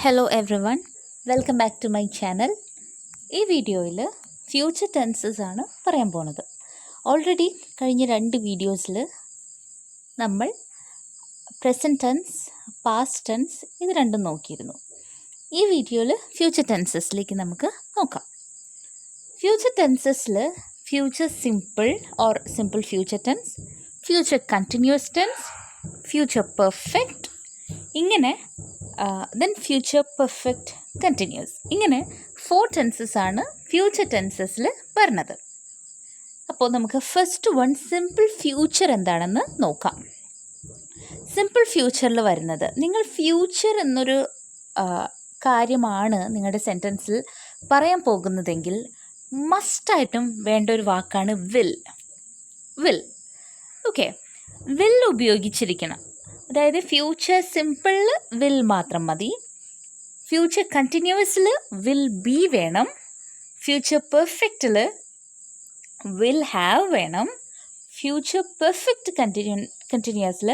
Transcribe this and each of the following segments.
Hello everyone, welcome back to my channel. ഈ വീഡിയോയിൽ future tenses ആണ് പറയാൻ പോണത്. ഓൾറെഡി കഴിഞ്ഞ 2 വീഡിയോസിൽ നമ്മൾ പ്രസൻറ്റ് ടെൻസ്, പാസ്റ്റ് ടെൻസ് ഇത് രണ്ടും നോക്കിയിരുന്നു. ഈ വീഡിയോയിൽ ഫ്യൂച്ചർ ടെൻസസിലേക്ക് നമുക്ക് നോക്കാം. ഫ്യൂച്ചർ ടെൻസസിൽ future simple or simple future tense, future continuous tense, future perfect, ഇങ്ങനെ ദെൻ ഫ്യൂച്ചർ പെർഫെക്റ്റ് കണ്ടിന്യൂസ്, ഇങ്ങനെ 4 ടെൻസസ് ആണ് ഫ്യൂച്ചർ ടെൻസസിൽ വരുന്നത്. അപ്പോൾ നമുക്ക് ഫസ്റ്റ് വൺ സിമ്പിൾ ഫ്യൂച്ചർ എന്താണെന്ന് നോക്കാം. സിമ്പിൾ ഫ്യൂച്ചറിൽ വരുന്നത്, നിങ്ങൾ ഫ്യൂച്ചർ എന്നൊരു കാര്യമാണ് നിങ്ങളുടെ സെൻറ്റൻസിൽ പറയാൻ പോകുന്നതെങ്കിൽ മസ്റ്റായിട്ടും വേണ്ട ഒരു വാക്കാണ് വിൽ. Okay, will ഉപയോഗിച്ചിരിക്കണം. അതായത് ഫ്യൂച്ചർ സിമ്പിളിൽ വിൽ മാത്രം മതി, ഫ്യൂച്ചർ കണ്ടിന്യൂസിൽ വിൽ ബി വേണം, ഫ്യൂച്ചർ പെർഫെക്റ്റിൽ വിൽ ഹാവ് വേണം, ഫ്യൂച്ചർ പെർഫെക്റ്റ് കണ്ടിന്യൂസിൽ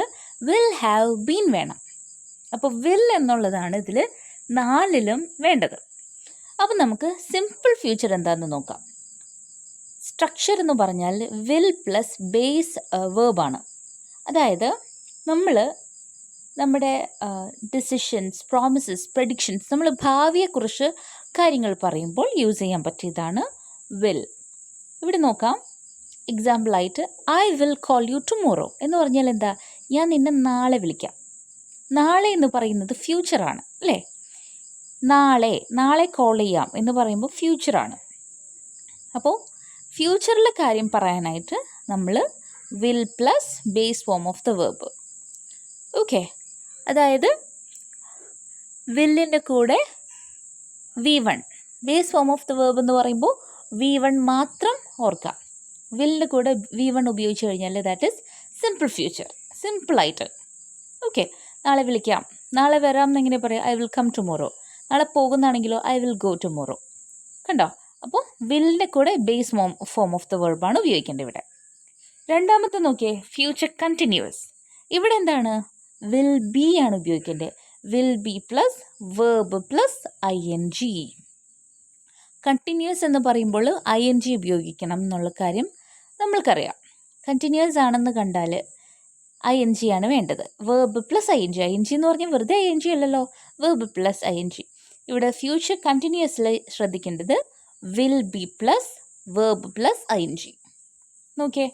വിൽ ഹാവ് ബീൻ വേണം. അപ്പോൾ വിൽ എന്നുള്ളതാണ് ഇതിൽ 4ലും വേണ്ടത്. അപ്പോൾ നമുക്ക് സിമ്പിൾ ഫ്യൂച്ചർ എന്താണെന്ന് നോക്കാം. സ്ട്രക്ചർ എന്ന് പറഞ്ഞാൽ വിൽ പ്ലസ് ബേസ് വേർബാണ്. അതായത് നമ്മൾ നമ്മുടെ ഡിസിഷൻസ്, പ്രോമിസസ്, പ്രഡിക്ഷൻസ്, നമ്മൾ ഭാവിയെക്കുറിച്ച് കാര്യങ്ങൾ പറയുമ്പോൾ യൂസ് ചെയ്യാൻ പറ്റിയതാണ് വിൽ. ഇവിടെ നോക്കാം, എക്സാമ്പിളായിട്ട് I will call you tomorrow എന്ന് പറഞ്ഞാൽ എന്താ, ഞാൻ നിന്നെ നാളെ വിളിക്കാം. നാളെ എന്ന് പറയുന്നത് ഫ്യൂച്ചറാണ് അല്ലേ. നാളെ കോൾ ചെയ്യാം എന്ന് പറയുമ്പോൾ ഫ്യൂച്ചറാണ്. അപ്പോൾ ഫ്യൂച്ചറിലെ കാര്യം പറയാനായിട്ട് നമ്മൾ will plus base form of the verb. Okay, അതായത് വില്ലിൻ്റെ കൂടെ V1 base form of the verb എന്ന് പറയുമ്പോൾ V1 മാത്രം ഓർക്കാം. വില്ലിൻ്റെ കൂടെ V1 ഉപയോഗിച്ച് കഴിഞ്ഞാൽ ദാറ്റ് ഈസ് സിമ്പിൾ ഫ്യൂച്ചർ, സിമ്പിളായിട്ട്. ഓക്കെ, നാളെ വിളിക്കാം, നാളെ വരാം എന്നെങ്ങനെ പറയാം, ഐ വിൽ കം ടുമോറോ. നാളെ പോകുന്നതാണെങ്കിലോ ഐ വിൽ ഗോ ടുമോറോ. കണ്ടോ, അപ്പോൾ വില്ലിൻ്റെ കൂടെ ബേസ് ഫോം ഓഫ് ദ വേർബാണ് ഉപയോഗിക്കേണ്ടത് ഇവിടെ. രണ്ടാമത്തെ നോക്കിയേ, ഫ്യൂച്ചർ കണ്ടിന്യൂസ്. ഇവിടെ എന്താണ്, വിൽ ബി ആണ് ഉപയോഗിക്കേണ്ടത്. Will be plus verb plus ING. Continuous എന്ന് പറയുമ്പോൾ ING ഉപയോഗിക്കണം എന്നുള്ള കാര്യം നമ്മൾക്കറിയാം. കണ്ടിന്യൂസ് ആണെന്ന് കണ്ടാൽ ING ആണ് വേണ്ടത്. വേർബ് പ്ലസ് ING എന്ന് പറഞ്ഞാൽ വെറുതെ ING അല്ലല്ലോ, വേർബ് പ്ലസ് ING. ഇവിടെ ഫ്യൂച്ചർ കണ്ടിന്യൂസിൽ ശ്രദ്ധിക്കേണ്ടത് will be plus verb plus ING. നോക്കിയേ,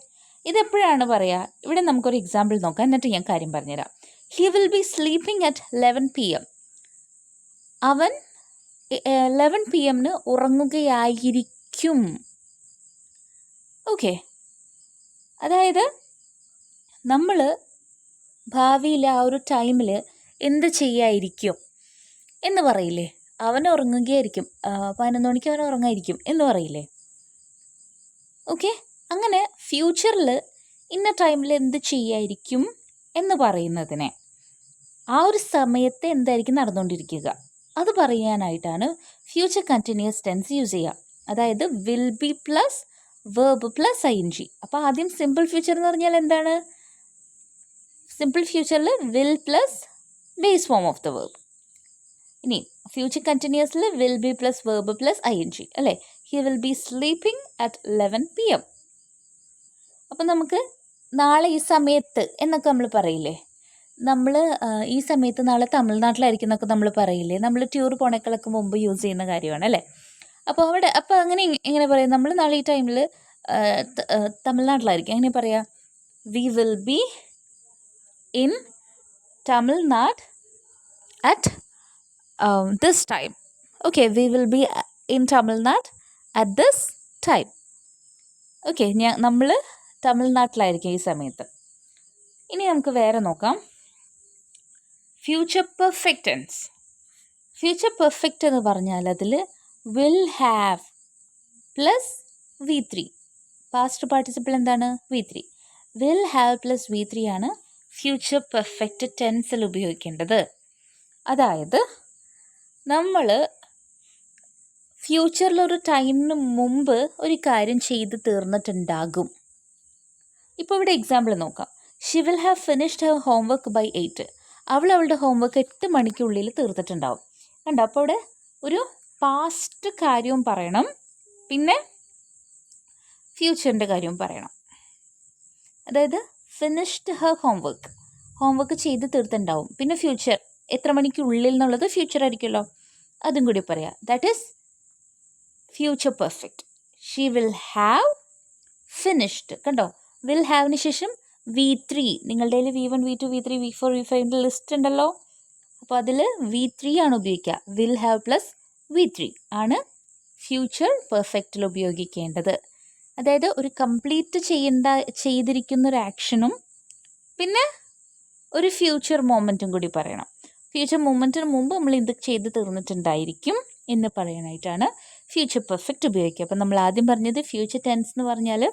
ഇതെപ്പോഴാണ് പറയുക. ഇവിടെ നമുക്കൊരു എക്സാമ്പിൾ നോക്കാം, എന്നിട്ട് ഞാൻ കാര്യം പറഞ്ഞുതരാം. He will be sleeping at 11 PM. അവൻ 11 PM ഉറങ്ങുകയായിരിക്കും. ഓക്കെ, അതായത് നമ്മൾ ഭാവിയിൽ ആ ഒരു ടൈമിൽ എന്ത് ചെയ്യായിരിക്കും എന്ന് പറയില്ലേ. അവൻ ഉറങ്ങുകയായിരിക്കും, 11 മണിക്ക് അവൻ ഉറങ്ങായിരിക്കും എന്ന് പറയില്ലേ. ഓക്കെ, അങ്ങനെ ഫ്യൂച്ചറിൽ ഇന്ന ടൈമിൽ എന്ത് ചെയ്യായിരിക്കും എന്ന് പറയുന്നതിനെ ആ ഒരു സമയത്ത് എന്തായിരിക്കും നടന്നുകൊണ്ടിരിക്കുക അത് പറയാനായിട്ടാണ് ഫ്യൂച്ചർ കണ്ടിന്യൂസ് ടെൻസ് യൂസ് ചെയ്യുക. അതായത് will be plus verb plus ING. അപ്പോൾ ആദ്യം സിമ്പിൾ ഫ്യൂച്ചർ എന്ന് പറഞ്ഞാൽ എന്താണ്, സിമ്പിൾ ഫ്യൂച്ചറിൽ will plus base form of the verb. ഇനി ഫ്യൂച്ചർ കണ്ടിന്യൂസിൽ will be plus verb plus ING അല്ലേ. He will be sleeping at 11 PM. അപ്പം നമുക്ക് നാളെ ഈ സമയത്ത് എന്നൊക്കെ നമ്മൾ പറയില്ലേ, നമ്മൾ ഈ സമയത്ത് നാളെ തമിഴ്നാട്ടിലായിരിക്കും എന്നൊക്കെ നമ്മൾ പറയില്ലേ. നമ്മൾ ടൂർ പോണേക്കാളൊക്കെ മുമ്പ് യൂസ് ചെയ്യുന്ന കാര്യമാണ് അല്ലേ. അപ്പോൾ അങ്ങനെ എങ്ങനെ പറയാം, നമ്മൾ നാളെ ഈ ടൈമിൽ തമിഴ്നാട്ടിലായിരിക്കും, എങ്ങനെ പറയാം, we will be in Tamil Nadu at this time. Okay, we will be in Tamil Nadu at this time. Okay, നമ്മൾ തമിഴ്നാട്ടിലായിരിക്കും ഈ സമയത്ത്. ഇനി നമുക്ക് വേറെ നോക്കാം, future perfect tense. Future perfect എന്ന് പറഞ്ഞാൽ അതിൽ will have plus V3. Past participle എന്താണ്, V3. Will have plus V3 ആണ് ഫ്യൂച്ചർ പെർഫെക്റ്റ് ടെൻസിൽ ഉപയോഗിക്കേണ്ടത്. അതായത് നമ്മൾ ഫ്യൂച്ചറിലൊരു ടൈമിന് മുമ്പ് ഒരു കാര്യം ചെയ്ത് തീർന്നിട്ടുണ്ടാകും. ഇപ്പോൾ ഇവിടെ എക്സാമ്പിൾ നോക്കാം. She will have finished her homework by 8. അവൾ അവളുടെ ഹോംവർക്ക് 8 മണിക്കുള്ളിൽ തീർത്തിട്ടുണ്ടാവും. കണ്ടോ? അപ്പോൾ ഇവിടെ ഒരു പാസ്റ്റ് കാര്യവും പറയണം, പിന്നെ ഫ്യൂച്ചറിൻ്റെ കാര്യവും പറയണം. അതായത് ഫിനിഷ്ഡ് ഹർ ഹോംവർക്ക് ചെയ്ത് തീർത്തുണ്ടാവും. പിന്നെ ഫ്യൂച്ചർ എത്ര മണിക്കുള്ളിൽ എന്നുള്ളത് ഫ്യൂച്ചർ ആയിരിക്കുമല്ലോ, അതും കൂടി പറയാം. That is future perfect. She will have finished. കണ്ടോ? വിൽ ഹാവിന് ശേഷം V3. നിങ്ങളുടെ കയ്യിൽ V1, V2, V3, V4, V5 list ഉണ്ടല്ലോ. അപ്പോൾ അതിൽ V3 ആണ് ഉപയോഗിക്കുക. വിൽ ഹാവ് പ്ലസ് V3 ആണ് ഫ്യൂച്ചർ പെർഫെക്റ്റിൽ ഉപയോഗിക്കേണ്ടത്. അതായത് ഒരു കംപ്ലീറ്റ് ചെയ്തിരിക്കുന്ന ഒരു ആക്ഷനും പിന്നെ ഒരു ഫ്യൂച്ചർ മൊമെൻറ്റും കൂടി പറയണം. ഫ്യൂച്ചർ മൊമെൻറ്റിന് മുമ്പ് നമ്മൾ ഇത് ചെയ്ത് തീർന്നിട്ടുണ്ടായിരിക്കും എന്ന് പറയാനായിട്ടാണ് ഫ്യൂച്ചർ പെർഫെക്റ്റ് ഉപയോഗിക്കുക. അപ്പം നമ്മൾ ആദ്യം പറഞ്ഞത് ഫ്യൂച്ചർ ടെൻസ് എന്ന് പറഞ്ഞാൽ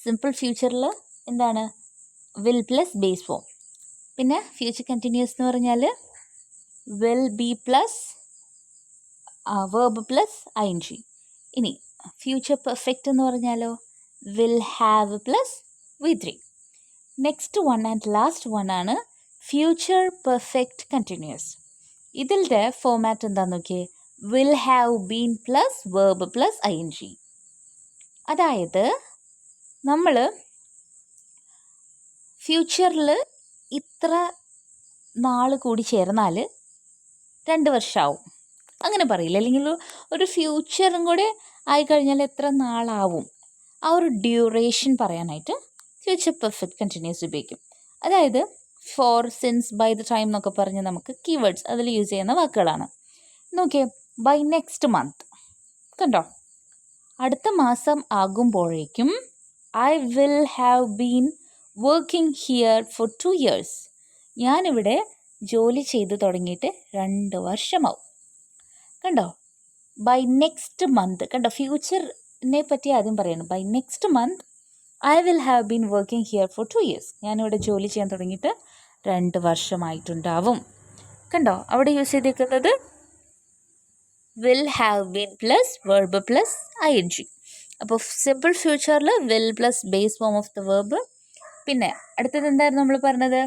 സിമ്പിൾ ഫ്യൂച്ചറിൽ എന്താണ്? Will plus base form. പിന്നെ ഫ്യൂച്ചർ കണ്ടിന്യൂസ് എന്ന് പറഞ്ഞാൽ will be plus verb plus ING. ഇനി ഫ്യൂച്ചർ പെർഫെക്റ്റ് എന്ന് പറഞ്ഞാലോ will have plus V3. Next one and last one ആണ് ഫ്യൂച്ചർ പെർഫെക്റ്റ് കണ്ടിന്യൂസ്. ഇതിൻ്റെ ഫോമാറ്റ് എന്താണെന്ന് നോക്കിയേ. Will have been plus verb plus ING. അതായത് നമ്മൾ ഫ്യൂച്ചറിൽ ഇത്ര നാൾ കൂടി ചേർന്നാൽ 2 വർഷമാവും അങ്ങനെ പറയില്ല. അല്ലെങ്കിൽ ഒരു ഫ്യൂച്ചറും കൂടെ ആയിക്കഴിഞ്ഞാൽ എത്ര നാളാവും, ആ ഒരു ഡ്യൂറേഷൻ പറയാനായിട്ട് ഫ്യൂച്ചർ പെർഫെക്റ്റ് കണ്ടിന്യൂസ് ഉപയോഗിക്കും. അതായത് for, since, by the time എന്നൊക്കെ പറഞ്ഞ് നമുക്ക് കീവേഡ്സ് അതിൽ യൂസ് ചെയ്യുന്ന വാക്കുകളാണ്. നോക്കിയേ, ബൈ നെക്സ്റ്റ് മന്ത്. കണ്ടോ? അടുത്ത മാസം ആകുമ്പോഴേക്കും I will have been working here for 2 years. ഞാനിവിടെ ജോലി ചെയ്ത് തുടങ്ങിയിട്ട് 2 വർഷമാവും. കണ്ടോ? By next month. കണ്ടോ? ഫ്യൂച്ചറിനെ പറ്റി ആദ്യം പറയണം. By next month I will have been working here for 2 years. ഞാനിവിടെ ജോലി ചെയ്യാൻ തുടങ്ങിയിട്ട് 2 വർഷമായിട്ടുണ്ടാവും. കണ്ടോ? അവിടെ യൂസ് ചെയ്തിരിക്കുന്നത് will have been plus verb plus ING. അപ്പോൾ സിമ്പിൾ ഫ്യൂച്ചറിൽ will plus base form of the verb. പിന്നെ അടുത്തത് എന്തായിരുന്നു നമ്മൾ പറഞ്ഞത്?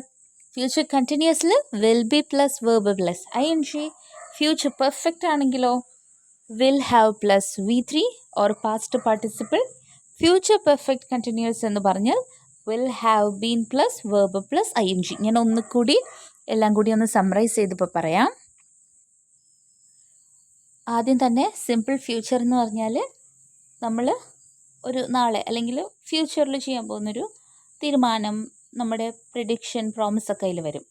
ഫ്യൂച്ചർ കണ്ടിന്യൂസിൽ will be plus verb plus ING. Future perfect ആണെങ്കിലോ will have plus V3 or past participle. Future perfect continuous എന്ന് പറഞ്ഞാൽ will have been plus verb plus ING. ഞാൻ ഒന്നുകൂടി എല്ലാം കൂടി ഒന്ന് സമ്മറൈസ് ചെയ്തപ്പോൾ പറയാം. ആദ്യം തന്നെ സിമ്പിൾ ഫ്യൂച്ചർ എന്ന് പറഞ്ഞാൽ നമ്മൾ ഒരു നാളെ അല്ലെങ്കിൽ ഫ്യൂച്ചറിൽ ചെയ്യാൻ പോകുന്നൊരു തീരുമാനം, നമ്മുടെ പ്രിഡിക്ഷൻ, പ്രോമിസ് ഒക്കെ അതിൽ വരും.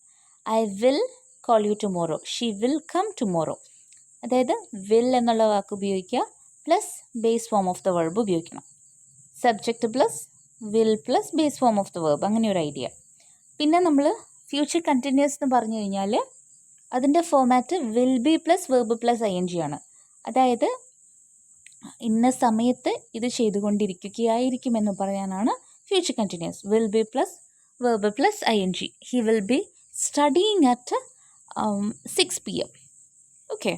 I will call you tomorrow, she will come tomorrow. അതായത് വിൽ എന്നുള്ള വാക്ക് ഉപയോഗിക്കുക plus base form of the verb ഉപയോഗിക്കണം. Subject plus will plus base form of the verb, അങ്ങനെ ഒരു ഐഡിയ. പിന്നെ നമ്മൾ ഫ്യൂച്ചർ കണ്ടിന്യൂസ് എന്ന് പറഞ്ഞു കഴിഞ്ഞാൽ അതിൻ്റെ format will be plus verb plus ING ആണ്. അതായത് ഇന്ന സമയത്ത് ഇത് ചെയ്തുകൊണ്ടിരിക്കുകയായിരിക്കുമെന്ന് പറയാനാണ് future continuous. Will be plus verb plus ING. He will be studying at 6 PM. Okay.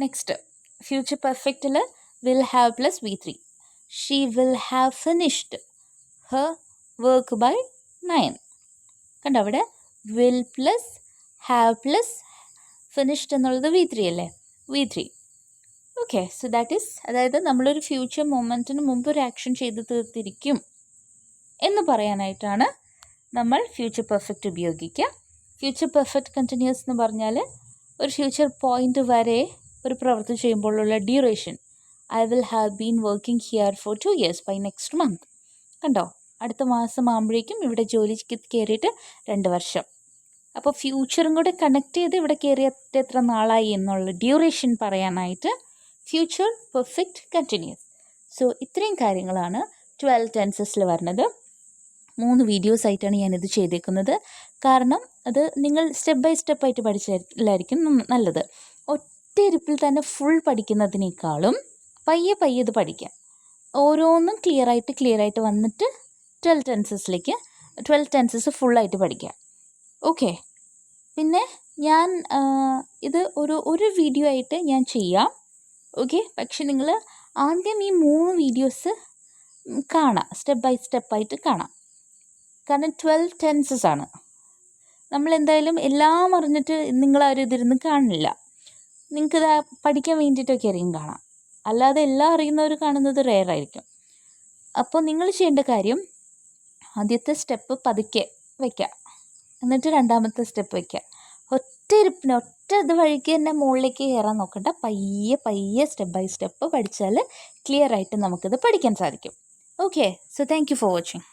Next future പെർഫെക്റ്റിൽ will have plus V3. She will have finished her work by 9. കണ്ടോ? അവിടെ will plus have plus finished എന്നുള്ളത് V3 അല്ലേ? V3. Okay. So that is, അതായത് നമ്മളൊരു future മൊമെൻറ്റിന് മുമ്പ് ഒരു action ചെയ്ത് തീർത്തിരിക്കും എന്ന് പറയാനായിട്ടാണ് നമ്മൾ ഫ്യൂച്ചർ പെർഫെക്റ്റ് ഉപയോഗിക്കുക. ഫ്യൂച്ചർ പെർഫെക്റ്റ് കണ്ടിന്യൂസ് എന്ന് പറഞ്ഞാൽ ഒരു ഫ്യൂച്ചർ പോയിൻ്റ് വരെ ഒരു പ്രവൃത്തി ചെയ്യുമ്പോഴുള്ള duration. I will have been working here for 2 years by next month. കണ്ടോ? അടുത്ത മാസം ആകുമ്പോഴേക്കും ഇവിടെ ജോലിക്ക് കയറിയിട്ട് 2 വർഷം. അപ്പോൾ ഫ്യൂച്ചറും കൂടെ കണക്ട് ചെയ്ത് ഇവിടെ കയറിയിട്ട് എത്ര നാളായി എന്നുള്ള ഡ്യൂറേഷൻ പറയാനായിട്ട് ഫ്യൂച്ചർ പെർഫെക്റ്റ് കണ്ടിന്യൂസ്. സോ ഇത്രയും കാര്യങ്ങളാണ് 12 ടെൻസസിൽ വരുന്നത്. 3 വീഡിയോസ് ആയിട്ടാണ് ഞാനിത് ചെയ്തേക്കുന്നത്. കാരണം അത് നിങ്ങൾ സ്റ്റെപ്പ് ബൈ സ്റ്റെപ്പായിട്ട് പഠിച്ചായിരിക്കും നല്ലത്. ഒറ്റയിരുപ്പിൽ തന്നെ ഫുൾ പഠിക്കുന്നതിനേക്കാളും പയ്യെ ഇത് പഠിക്കാം. ഓരോന്നും ക്ലിയർ ആയിട്ട് വന്നിട്ട് 12 ടെൻസസ് ഫുള്ളായിട്ട് പഠിക്കാം. ഓക്കെ. പിന്നെ ഞാൻ ഇത് ഒരു വീഡിയോ ആയിട്ട് ഞാൻ ചെയ്യാം. ഓക്കെ. പക്ഷെ നിങ്ങൾ ആദ്യം ഈ 3 വീഡിയോസ് കാണാം, സ്റ്റെപ്പ് ബൈ സ്റ്റെപ്പായിട്ട് കാണാം. കാരണം 12 ടെൻസസ് ആണ്. നമ്മളെന്തായാലും എല്ലാം അറിഞ്ഞിട്ട് നിങ്ങളാരും ഇതിരുന്ന് കാണില്ല. നിങ്ങൾക്കിത് പഠിക്കാൻ വേണ്ടിയിട്ടൊക്കെ ആയിരിക്കും കാണാം. അല്ലാതെ എല്ലാം അറിയുന്നവർ കാണുന്നത് റെയറായിരിക്കും. അപ്പോൾ നിങ്ങൾ ചെയ്യേണ്ട കാര്യം, ആദ്യത്തെ സ്റ്റെപ്പ് പതുക്കെ വയ്ക്കുക, എന്നിട്ട് രണ്ടാമത്തെ സ്റ്റെപ്പ് വയ്ക്കുക. ഒറ്റ ഇരിപ്പിന് ഒറ്റ ഇത് വഴിക്ക് തന്നെ മുകളിലേക്ക് കയറാൻ നോക്കണ്ട. പയ്യെ പയ്യെ സ്റ്റെപ്പ് ബൈ സ്റ്റെപ്പ് പഠിച്ചാൽ ക്ലിയർ ആയിട്ട് നമുക്കിത് പഠിക്കാൻ സാധിക്കും. Okay, so thank you for watching.